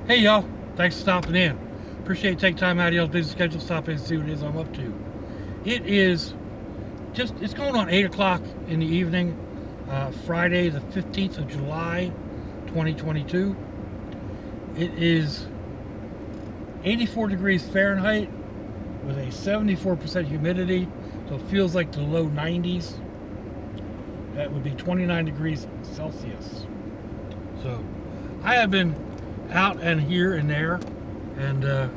Hey y'all, thanks for stopping in. Appreciate you taking time out of y'all's busy schedule to stop in and see what it is I'm up to. It's going on 8 o'clock in the evening, Friday the 15th of July, 2022. It is 84 degrees Fahrenheit with a 74% humidity, so it feels like the low 90s. That would be 29 degrees Celsius. So I have been out and here and there, and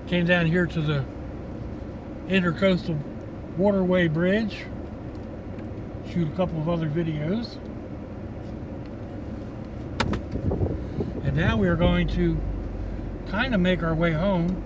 came down here to the Intercoastal Waterway Bridge, shoot a couple of other videos, and now we are going to kind of make our way home.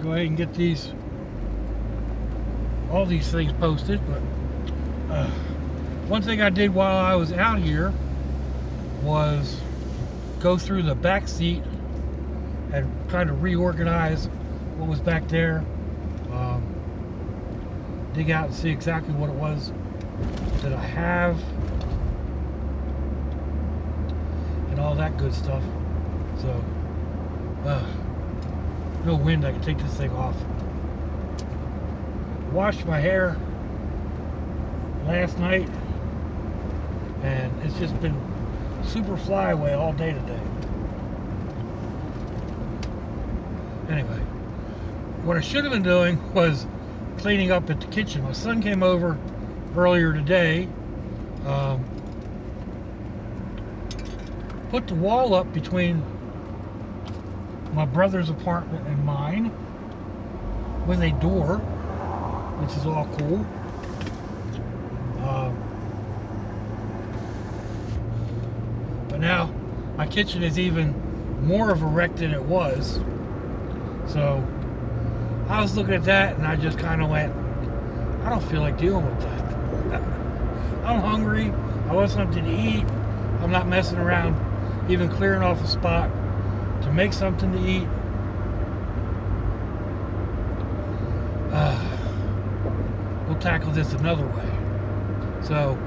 Go ahead and get all these things posted, but one thing I did while I was out here was go through the back seat and kind of reorganize what was back there, dig out and see exactly what it was that I have and all that good stuff. So no wind, I can take this thing off. Washed my hair last night, and it's just been super flyaway all day today. Anyway, what I should have been doing was cleaning up at the kitchen. My son came over earlier today, put the wall up between my brother's apartment and mine with a door, which is all cool. But now my kitchen is even more of a wreck than it was. So I was looking at that and I just kind of went, I don't feel like dealing with that. I'm hungry. I want something to eat. I'm not messing around even clearing off a spot to make something to eat. We'll tackle this another way. So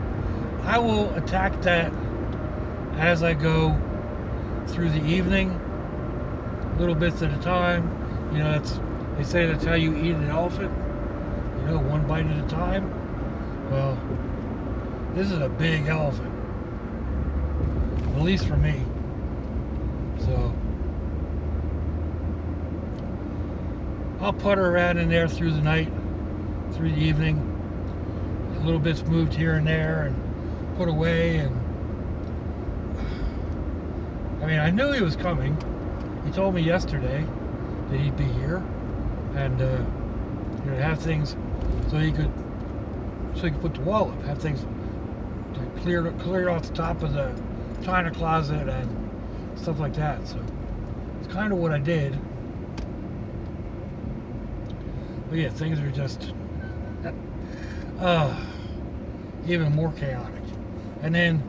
I will attack that as I go through the evening, little bits at a time. You know, they say that's how you eat an elephant. You know, one bite at a time. Well, this is a big elephant, at least for me. So I'll putter around in there through the night, through the evening. A little bits moved here and there and put away. And I mean, I knew he was coming. He told me yesterday that he'd be here, and you know, have things so he could put the wall up, have things cleared off the top of the china closet and stuff like that. So it's kind of what I did. But yeah, things are just even more chaotic. And then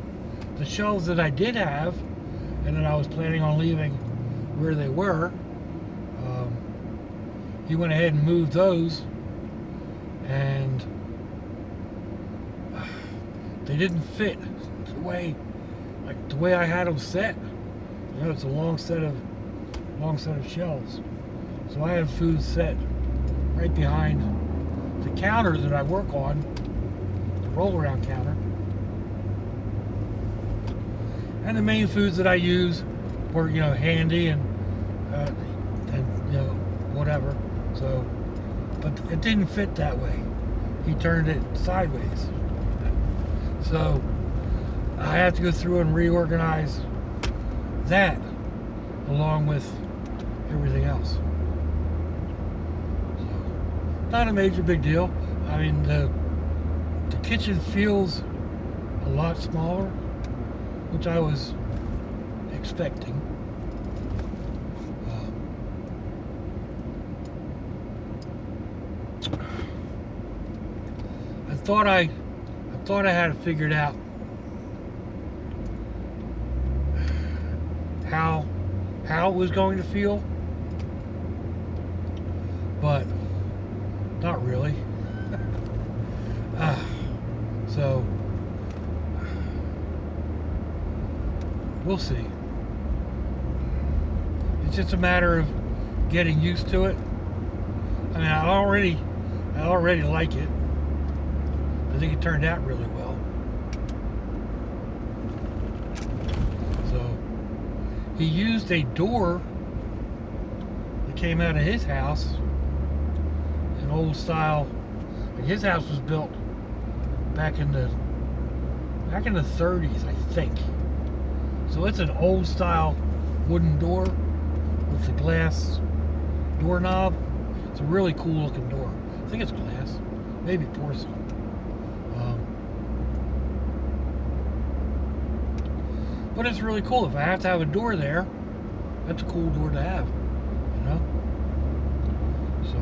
the shelves that I did have and that I was planning on leaving where they were, he went ahead and moved those, and they didn't fit the way I had them set. You know, it's a long set of shelves. So I have food set right behind the counter that I work on, the roll-around counter. And the main foods that I use were, you know, handy and you know, whatever. So, but it didn't fit that way. He turned it sideways. So I have to go through and reorganize that along with everything else. So, not a major big deal. I mean, the kitchen feels a lot smaller, which I was expecting. I thought I had it figured out how it was going to feel, but not really. So we'll see. It's just a matter of getting used to it. I mean, I already like it. I think it turned out really well. So he used a door that came out of his house, an old style. Like his house was built back in the 30s, I think. So it's an old style wooden door with the glass doorknob. It's a really cool looking door. I think it's glass, maybe porcelain. But it's really cool. If I have to have a door there, that's a cool door to have, you know? So,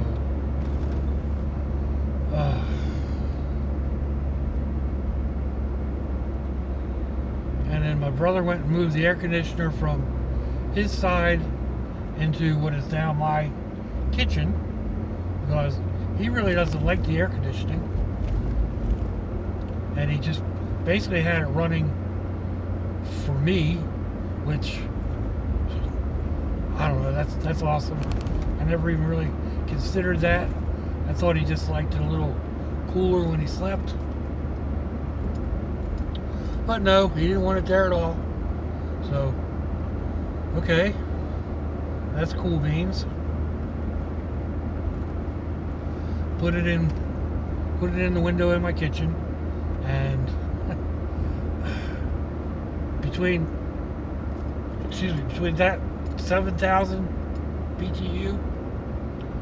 and then my brother went and moved the air conditioner from his side into what is now my kitchen, because he really doesn't like the air conditioning, and he just basically had it running for me, which I don't know, that's awesome. I never even really considered that. I thought he just liked it a little cooler when he slept, but no, he didn't want it there at all. So okay, that's cool beans. Put it in the window in my kitchen, and between that 7,000 BTU,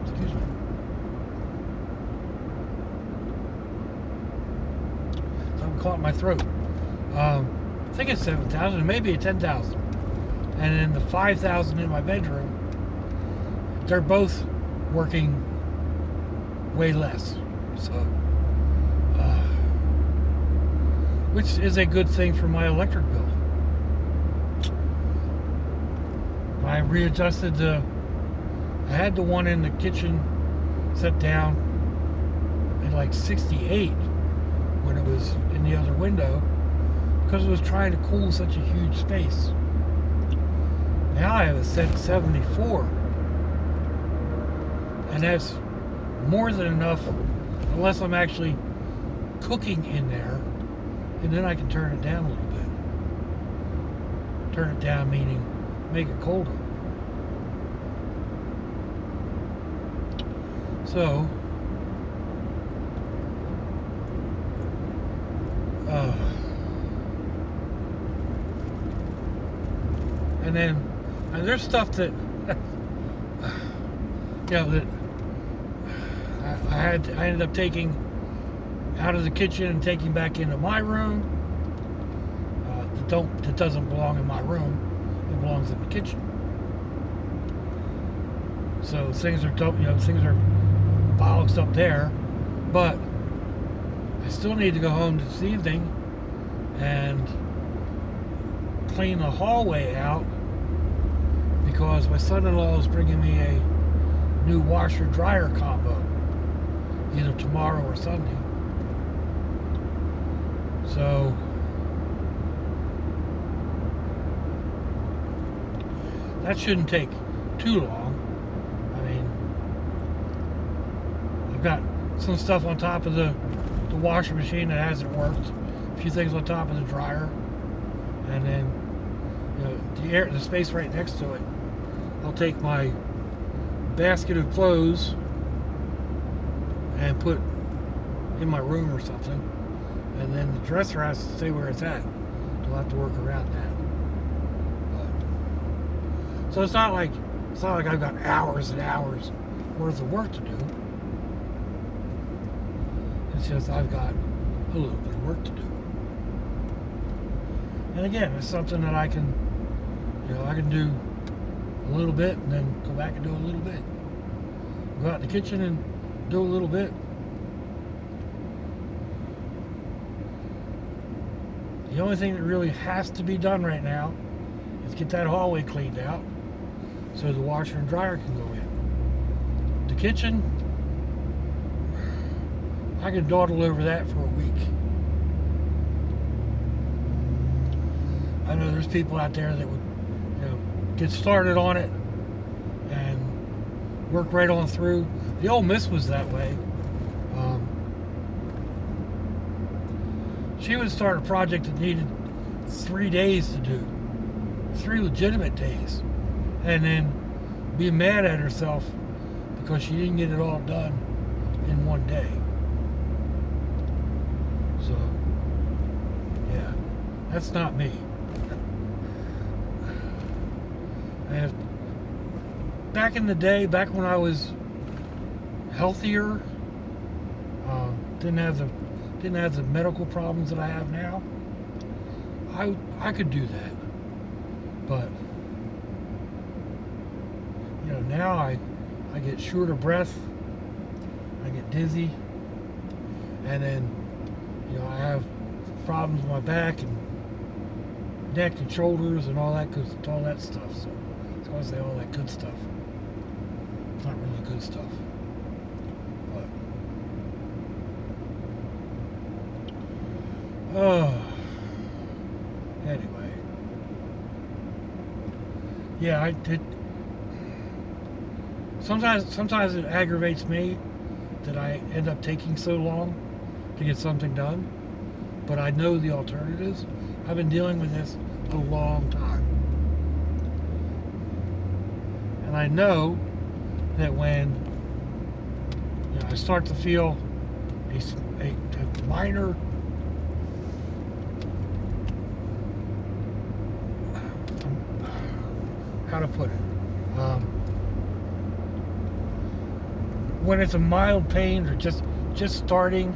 excuse me, something caught in my throat. I think it's 7,000, maybe 10,000, and then the 5,000 in my bedroom. They're both working way less, so which is a good thing for my electric bill. I readjusted I had the one in the kitchen set down at like 68 when it was in the other window, because it was trying to cool such a huge space. Now I have it set at 74, and that's more than enough, unless I'm actually cooking in there, and then I can turn it down a little bit. Turn it down meaning make it colder. So and then there's stuff that that I ended up taking out of the kitchen and taking back into my room. That doesn't belong in my room. It belongs in the kitchen. So things are things are boxed up there, but I still need to go home this evening and clean the hallway out, because my son-in-law is bringing me a new washer-dryer combo either tomorrow or Sunday. So that shouldn't take too long. I mean, I've got some stuff on top of the washing machine that hasn't worked, a few things on top of the dryer, and then the space right next to it, I'll take my basket of clothes and put in my room or something, and then the dresser has to stay where it's at. I'll have to work around that. So it's not like I've got hours and hours worth of work to do. It's just I've got a little bit of work to do. And again, it's something that I can do a little bit and then go back and do a little bit. Go out in the kitchen and do a little bit. The only thing that really has to be done right now is get that hallway cleaned out so the washer and dryer can go in. The kitchen, I can dawdle over that for a week. I know there's people out there that would, get started on it and work right on through. The old Miss was that way. She would start a project that needed 3 days to do, 3 legitimate days, and then be mad at herself because she didn't get it all done in 1 day. So, yeah, that's not me. And back in the day, back when I was healthier, didn't have the medical problems that I have now, I could do that. But now I get short of breath, I get dizzy, and then I have problems with my back and neck and shoulders and all that stuff. So it's why I say all that good stuff. It's not really good stuff. But anyway, yeah, I did. Sometimes it aggravates me that I end up taking so long to get something done, but I know the alternatives. I've been dealing with this a long time, and I know that when I start to feel a minor how to put it, when it's a mild pain or just starting,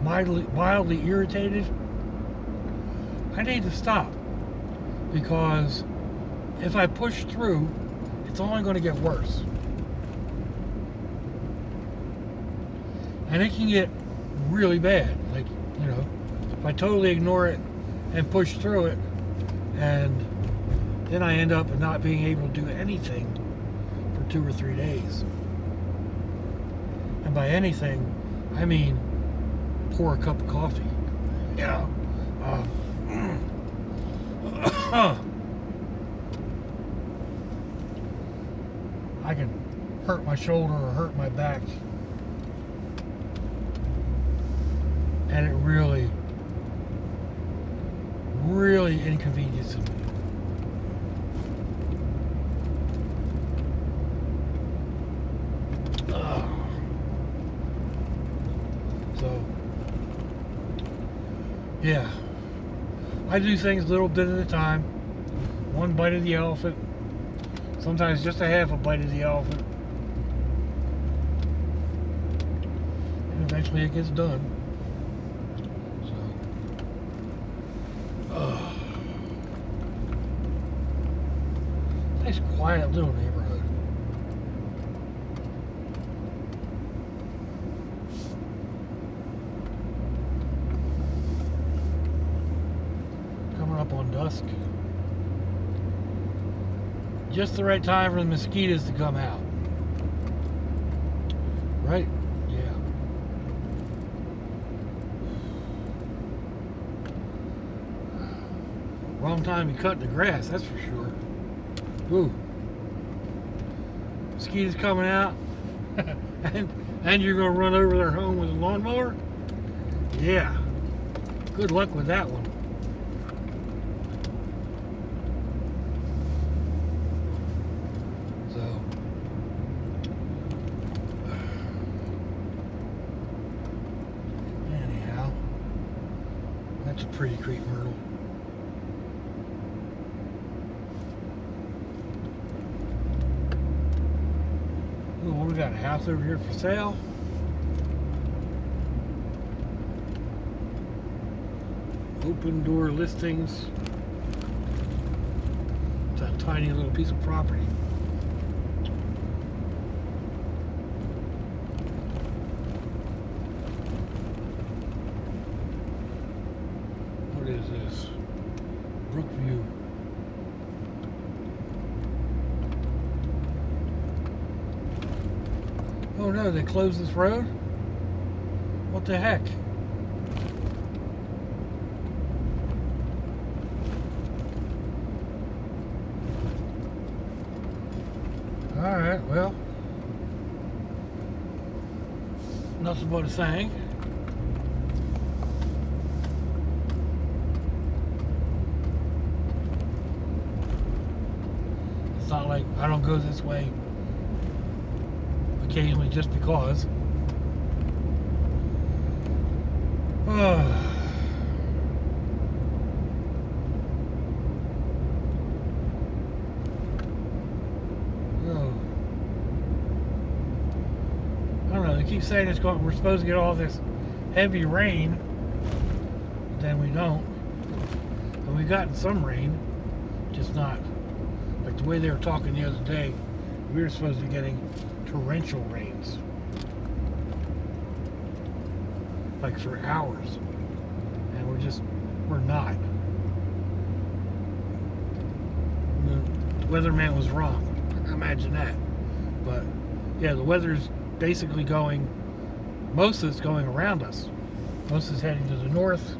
mildly irritated, I need to stop, because if I push through, it's only going to get worse, and it can get really bad. Like, if I totally ignore it and push through it, and then I end up not being able to do anything for 2 or 3 days. And by anything, I mean pour a cup of coffee. I can hurt my shoulder or hurt my back, and it really, really inconveniences me. So, yeah, I do things a little bit at a time. One bite of the elephant, sometimes just a half a bite of the elephant, and eventually it gets done. So, nice quiet little neighborhood. Up on dusk, just the right time for the mosquitoes to come out, right? Yeah. Wrong time to cut the grass, that's for sure. Ooh, mosquitoes coming out, and you're gonna run over their home with a lawnmower? Yeah, good luck with that one. That's a pretty crepe myrtle. Ooh, what we got? A house over here for sale. Open door listings. It's a tiny little piece of property. What is this? Brookview. Oh no, they closed this road? What the heck? Alright, well, nothing but a thing. It's not like I don't go this way occasionally just because. Oh. I don't know, they keep saying we're supposed to get all this heavy rain, but then we don't. And we've gotten some rain, just not like the way they were talking the other day. We were supposed to be getting torrential rains, like for hours, and we're not. The weatherman was wrong. Imagine that. But yeah, the weather's basically going, most of it's going around us. Most is heading to the north,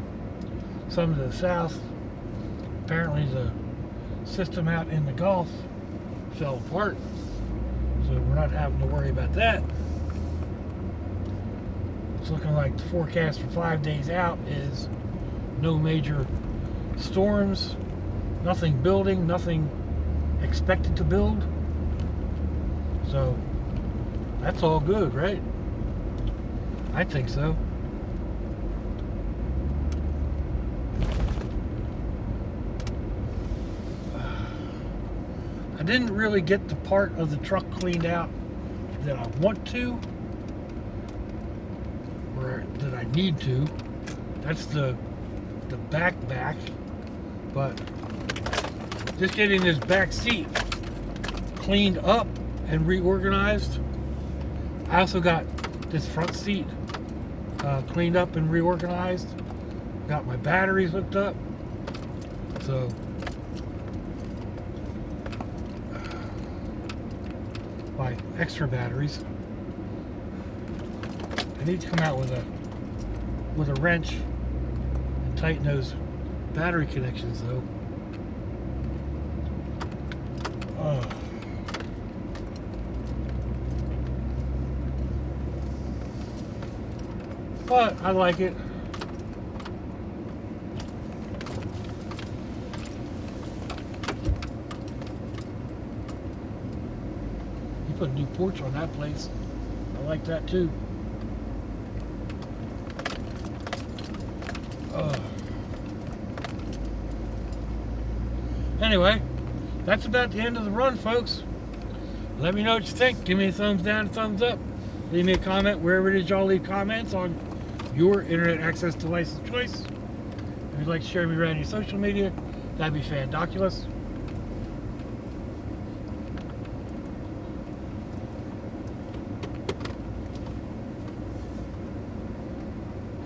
some to the south. Apparently the system out in the Gulf fell apart, so we're not having to worry about that. It's looking like the forecast for 5 days out is no major storms, nothing building, nothing expected to build. So that's all good, right? I think so. I didn't really get the part of the truck cleaned out that I want to, or that I need to. That's the back, but just getting this back seat cleaned up and reorganized. I also got this front seat cleaned up and reorganized. Got my batteries hooked up. So my extra batteries. I need to come out with a wrench and tighten those battery connections though. But I like it. You put a new porch on that place. I like that too. Anyway, that's about the end of the run, folks. Let me know what you think. Give me a thumbs down, a thumbs up. Leave me a comment wherever it is y'all leave comments on your internet access device of choice. If you'd like to share me around your social media, that'd be fandoculous.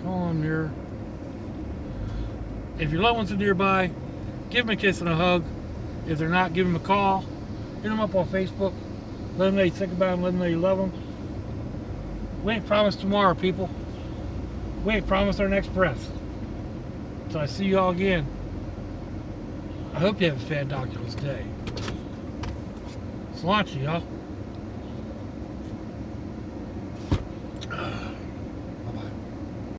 Come on, mirror. If your loved ones are nearby, give them a kiss and a hug. If they're not, give them a call. Hit them up on Facebook. Let them know you think about them. Let them know you love them. We ain't promised tomorrow, people. We ain't promised our next breath. So I see you all again. I hope you have a fandoculous day. Sláinte, y'all.